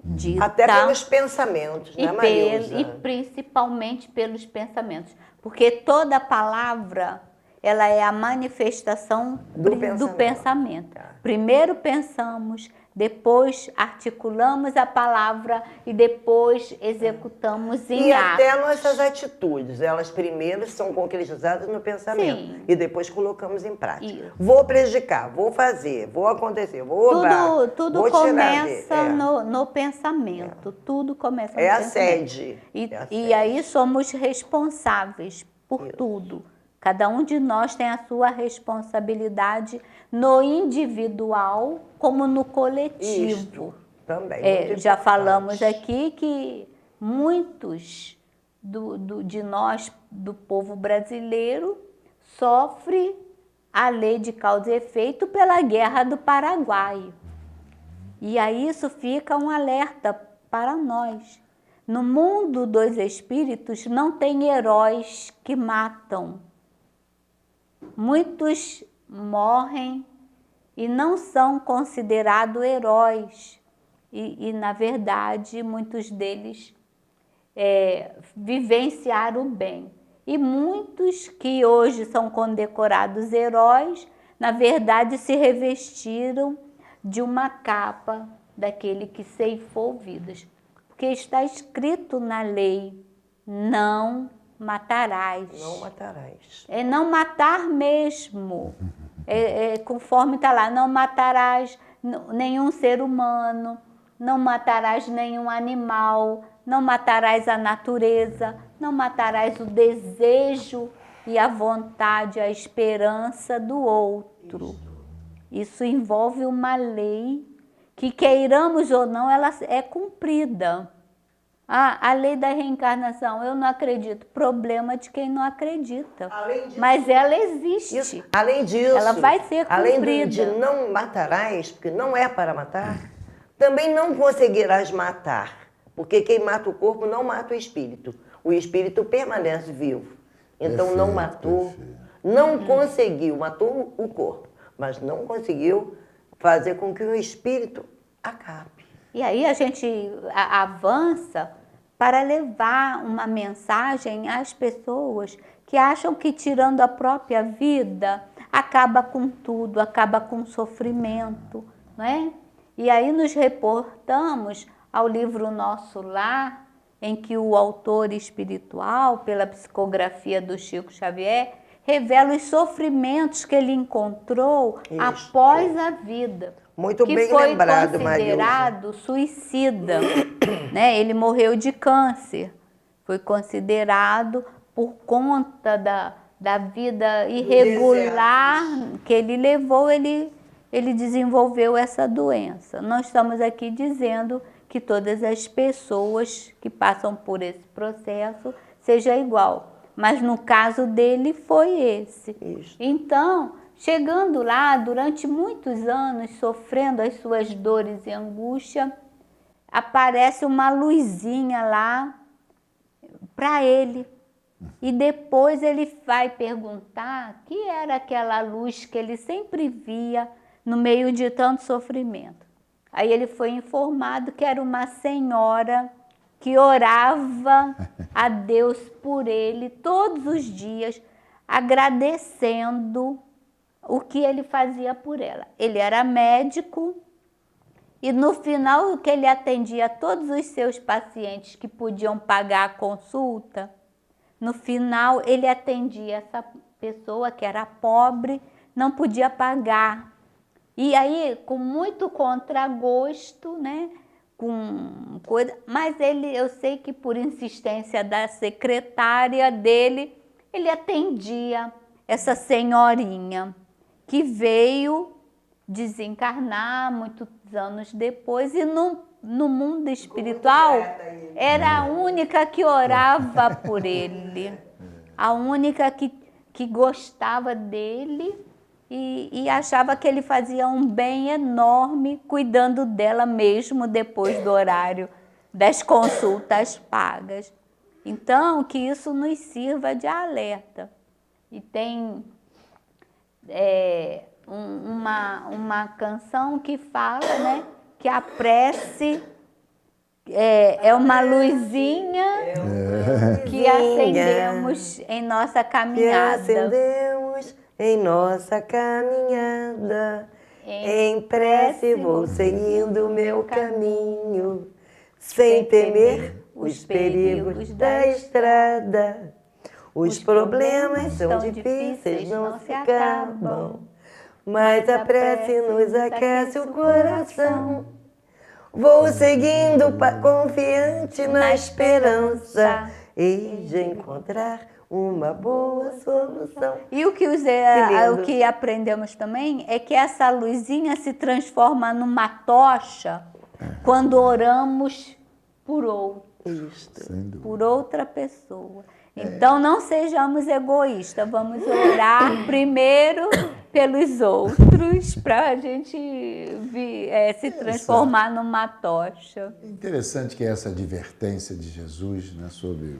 dita. Até pelos pensamentos, né, Marilza? E principalmente pelos pensamentos. Porque toda palavra, ela é a manifestação do pensamento. Primeiro pensamos, depois articulamos a palavra e depois executamos em atos. E até nossas atitudes, elas primeiro são concretizadas no pensamento. Sim. E depois colocamos em prática. Isso. Vou prejudicar, vou fazer, vou acontecer, vou roubar. Tudo começa no pensamento. Tudo começa no pensamento. A sede. E aí somos responsáveis por tudo. Cada um de nós tem a sua responsabilidade no individual como no coletivo. Isto também. Já falamos aqui que muitos de nós, do povo brasileiro, sofre a lei de causa e efeito pela Guerra do Paraguai. E aí isso fica um alerta para nós. No mundo dos espíritos não tem heróis que matam. Muitos morrem e não são considerados heróis. E na verdade, muitos deles vivenciaram o bem. E muitos que hoje são condecorados heróis, na verdade se revestiram de uma capa daquele que ceifou vidas. Porque está escrito na lei, não matarás. Não matarás. É não matar mesmo. Conforme está lá, não matarás nenhum ser humano, não matarás nenhum animal, não matarás a natureza, não matarás o desejo e a vontade, a esperança do outro. Isso envolve uma lei que, queiramos ou não, ela é cumprida. A lei da reencarnação, eu não acredito. Problema de quem não acredita. Mas ela existe. Isso. Além disso, ela vai ser cumprida. Além de não matarás, porque não é para matar, também não conseguirás matar. Porque quem mata o corpo não mata o espírito. O espírito permanece vivo. Então não matou, não conseguiu, matou o corpo, mas não conseguiu fazer com que o espírito acabe. E aí a gente avança para levar uma mensagem às pessoas que acham que tirando a própria vida acaba com tudo, acaba com o sofrimento, não é? E aí nos reportamos ao livro Nosso Lar, em que o autor espiritual, pela psicografia do Chico Xavier, revela os sofrimentos que ele encontrou após a vida. Muito bem lembrado, Marilza. Que foi considerado suicida, né? Ele morreu de câncer. Foi considerado, por conta da vida irregular que ele levou, ele desenvolveu essa doença. Nós estamos aqui dizendo que todas as pessoas que passam por esse processo seja igual. Mas no caso dele foi esse. Isso. Então, chegando lá, durante muitos anos, sofrendo as suas dores e angústia, aparece uma luzinha lá para ele. E depois ele vai perguntar que era aquela luz que ele sempre via no meio de tanto sofrimento. Aí ele foi informado que era uma senhora que orava a Deus por ele todos os dias, agradecendo o que ele fazia por ela. Ele era médico e no final que ele atendia todos os seus pacientes que podiam pagar a consulta, no final ele atendia essa pessoa que era pobre, não podia pagar. E aí, com muito contragosto, né? Mas eu sei que por insistência da secretária dele, ele atendia essa senhorinha que veio desencarnar muitos anos depois e no mundo espiritual era a única que orava por ele, a única que gostava dele e achava que ele fazia um bem enorme cuidando dela mesmo depois do horário das consultas pagas. Então, que isso nos sirva de alerta. E tem uma canção que fala, né, que a prece é uma luzinha que acendemos em nossa caminhada. Que acendemos em nossa caminhada. Em prece vou seguindo o meu caminho, sem temer os perigos da estrada. Os problemas são difíceis, não se acabam, mas a prece nos aquece o coração. Vou seguindo confiante na esperança, hei de encontrar uma boa solução. E o que aprendemos também é que essa luzinha se transforma numa tocha quando oramos por outro, por outra pessoa. Então não sejamos egoístas, vamos orar primeiro pelos outros para a gente se transformar numa tocha. Interessante que essa advertência de Jesus, né, sobre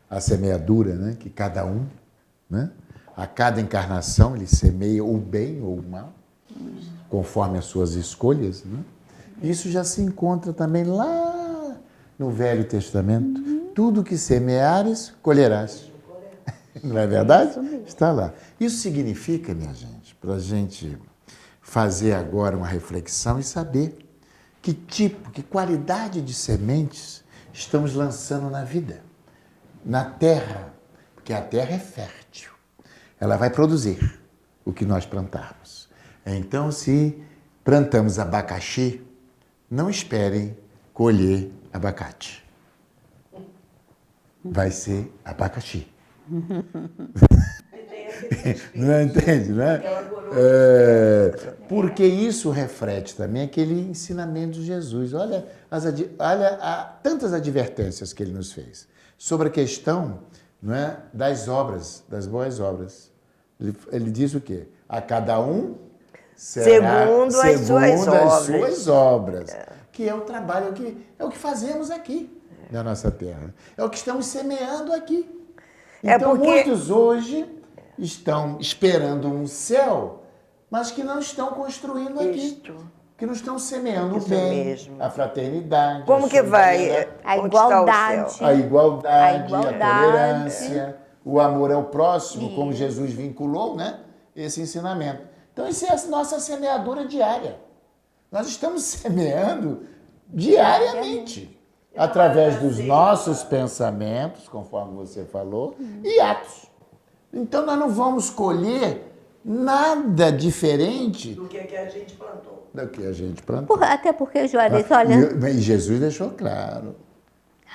a semeadura, né, que cada um, né, a cada encarnação, ele semeia o bem ou o mal, conforme as suas escolhas. Né? Isso já se encontra também lá no Velho Testamento. Tudo que semeares, colherás. Não é verdade? Está lá. Isso significa, minha gente, para a gente fazer agora uma reflexão e saber que tipo, que qualidade de sementes estamos lançando na vida, na terra, porque a terra é fértil. Ela vai produzir o que nós plantarmos. Então, se plantamos abacaxi, não esperem colher abacate. Vai ser abacaxi. Não entende, né? Porque isso reflete também aquele ensinamento de Jesus. Olha tantas advertências que ele nos fez sobre a questão, não é, das obras, das boas obras. Ele diz o quê? A cada um será segundo as suas obras. Que é o trabalho, é o que fazemos aqui na nossa terra. É o que estamos semeando aqui. Então, muitos hoje estão esperando um céu, mas que não estão construindo aqui. Que não estão semeando o bem, a fraternidade. Como que vai? A igualdade. A igualdade, a tolerância, o amor ao próximo, como Jesus vinculou, né? Esse ensinamento. Então, isso é a nossa semeadura diária. Nós estamos semeando diariamente, através dos nossos pensamentos, conforme você falou, e atos. Então, nós não vamos colher nada diferente do que a gente plantou. Do que a gente plantou. Até porque, Juarez, olha... E Jesus deixou claro.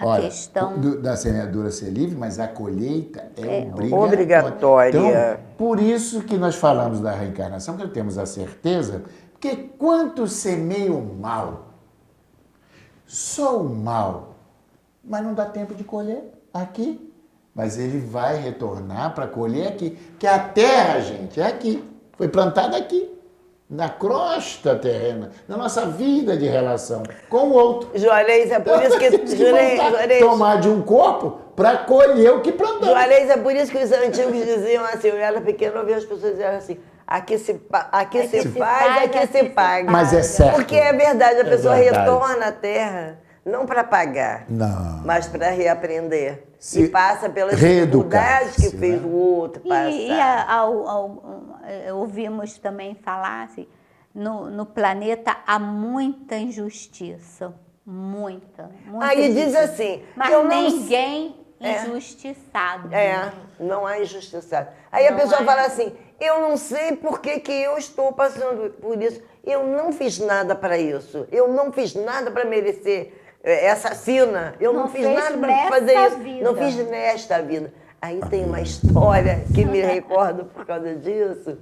A questão da semeadura ser livre, mas a colheita é obrigatória. Então, por isso que nós falamos da reencarnação, que temos a certeza, porque quantos semeiam mal? Só o mal. Mas não dá tempo de colher aqui. Mas ele vai retornar para colher aqui. Que a terra, gente, é aqui. Foi plantada aqui. Na crosta terrena. Na nossa vida de relação com o outro. Juarez, é por isso que... Juarez, tomar de um corpo para colher o que plantamos. Juarez, é por isso que os antigos diziam assim, eu era pequeno, eu ouvia as pessoas dizendo assim, aqui se faz, aqui se paga. Mas é certo. Porque é verdade, a pessoa retorna à terra, não para pagar, mas para reaprender. E passa pelas dificuldades que fez o outro passar. Ouvimos também falar assim, no planeta há muita injustiça. Muita Aí diz assim... Mas ninguém injustiçado. Não há injustiçado. Aí a pessoa fala assim, eu não sei por que eu estou passando por isso. Eu não fiz nada para isso. Eu não fiz nada para merecer essa sina. Eu não fiz nada para fazer isso. Não fiz nesta vida. Aí tem uma história que me recordo por causa disso,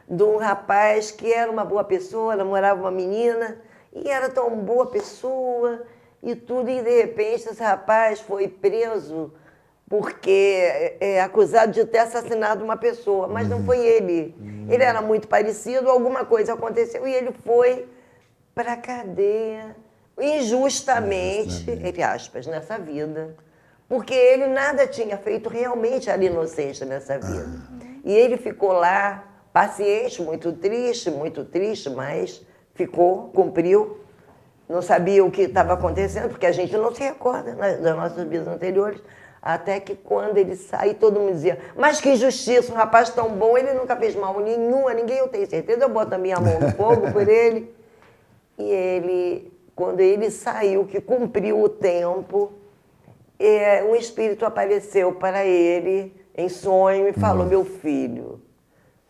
de um rapaz que era uma boa pessoa, namorava uma menina, e era tão boa pessoa e tudo, e de repente esse rapaz foi preso porque é acusado de ter assassinado uma pessoa, mas não foi ele. Ele era muito parecido, alguma coisa aconteceu e ele foi para a cadeia, injustamente, entre aspas, nessa vida. Porque ele nada tinha feito, realmente era inocente nessa vida. E ele ficou lá, paciente, muito triste, mas ficou, cumpriu. Não sabia o que estava acontecendo, porque a gente não se recorda das nossas vidas anteriores. Até que quando ele saiu, todo mundo dizia, mas que injustiça, um rapaz tão bom, ele nunca fez mal nenhum a ninguém, eu tenho certeza, eu boto a minha mão no fogo por ele. E ele, quando ele saiu, que cumpriu o tempo, um espírito apareceu para ele em sonho e falou, meu filho,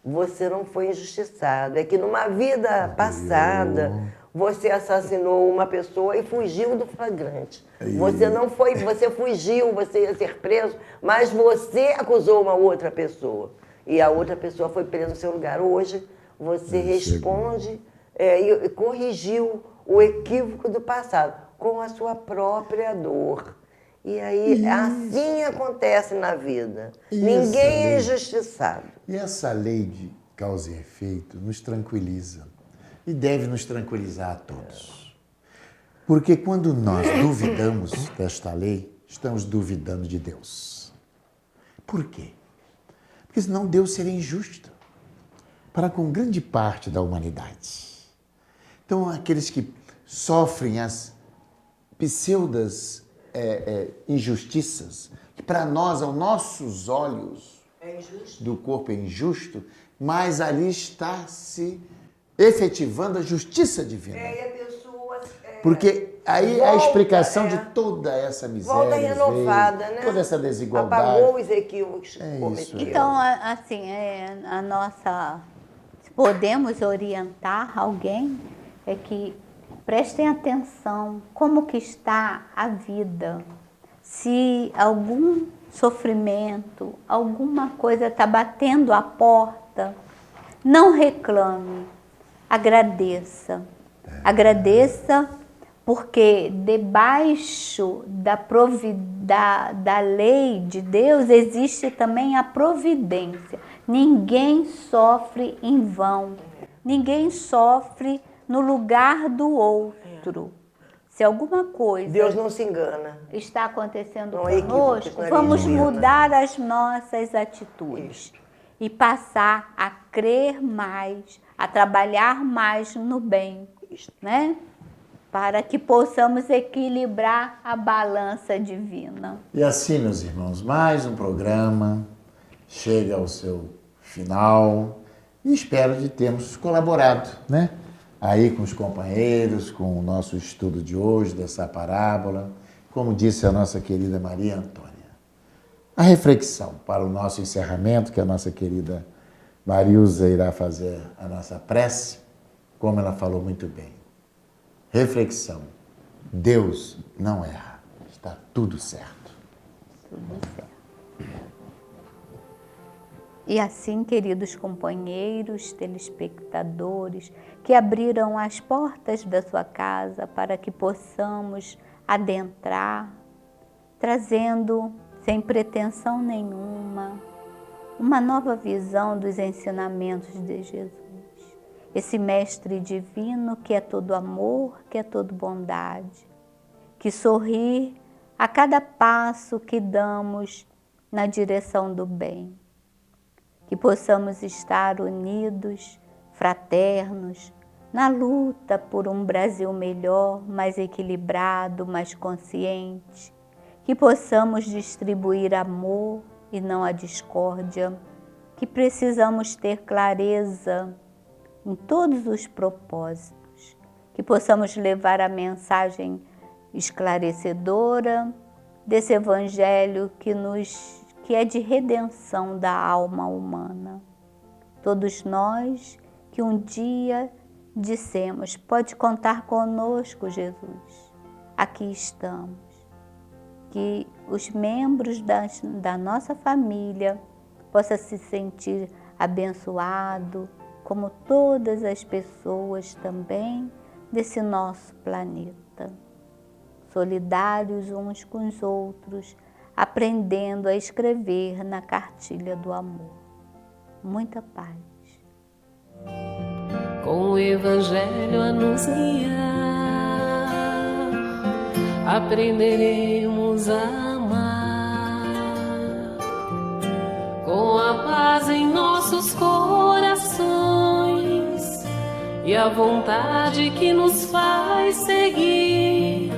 você não foi injustiçado, é que numa vida passada você assassinou uma pessoa e fugiu do flagrante. Você não foi, você fugiu, você ia ser preso, mas você acusou uma outra pessoa e a outra pessoa foi presa no seu lugar. Hoje você responde e corrigiu o equívoco do passado com a sua própria dor. E aí, assim acontece na vida. Ninguém é injustiçado. E essa lei causa e efeito, nos tranquiliza. E deve nos tranquilizar a todos. Porque quando nós duvidamos desta lei, estamos duvidando de Deus. Por quê? Porque senão Deus seria injusto para com grande parte da humanidade. Então, aqueles que sofrem as pseudas injustiças, que para nós, aos nossos olhos, do corpo é injusto, mas ali está se efetivando a justiça divina. Porque aí é a explicação de toda essa miséria. Volta renovada, né? Toda essa desigualdade. Apagou os equívocos cometidos. Então, assim, a nossa... Se podemos orientar alguém, é que prestem atenção como que está a vida. Se algum sofrimento, alguma coisa está batendo a porta, não reclame, agradeça. Agradeça, porque debaixo da lei de Deus existe também a providência. Ninguém sofre em vão, ninguém sofre no lugar do outro. Se alguma coisa... Deus não se engana. ...está acontecendo não conosco, vamos mudar as nossas atitudes e passar a crer mais, a trabalhar mais no bem, né? Para que possamos equilibrar a balança divina. E assim, meus irmãos, mais um programa chega ao seu final e espero de termos colaborado, né? Aí com os companheiros, com o nosso estudo de hoje, dessa parábola, como disse a nossa querida Maria Antônia. A reflexão para o nosso encerramento, que a nossa querida Marilza irá fazer a nossa prece, como ela falou muito bem. Reflexão. Deus não erra. Está tudo certo. Tudo certo. E assim, queridos companheiros, telespectadores, que abriram as portas da sua casa para que possamos adentrar, trazendo, sem pretensão nenhuma, uma nova visão dos ensinamentos de Jesus. Esse Mestre Divino que é todo amor, que é todo bondade, que sorri a cada passo que damos na direção do bem. Que possamos estar unidos, fraternos, na luta por um Brasil melhor, mais equilibrado, mais consciente. Que possamos distribuir amor e não a discórdia. Que precisamos ter clareza em todos os propósitos. Que possamos levar a mensagem esclarecedora desse Evangelho que é de redenção da alma humana. Todos nós que um dia dissemos, pode contar conosco, Jesus, aqui estamos. Que os membros da nossa família possam se sentir abençoados, como todas as pessoas também desse nosso planeta. Solidários uns com os outros, aprendendo a escrever na cartilha do amor. Muita paz. Com o Evangelho a nos guiar, aprenderemos a amar. Com a paz em nossos corações e a vontade que nos faz seguir,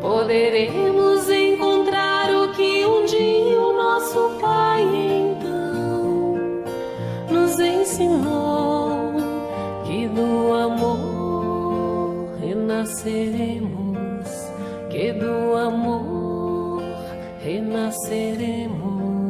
poderemos encontrar o que um dia o nosso Pai então nos ensinou, que do amor renasceremos, que do amor renasceremos.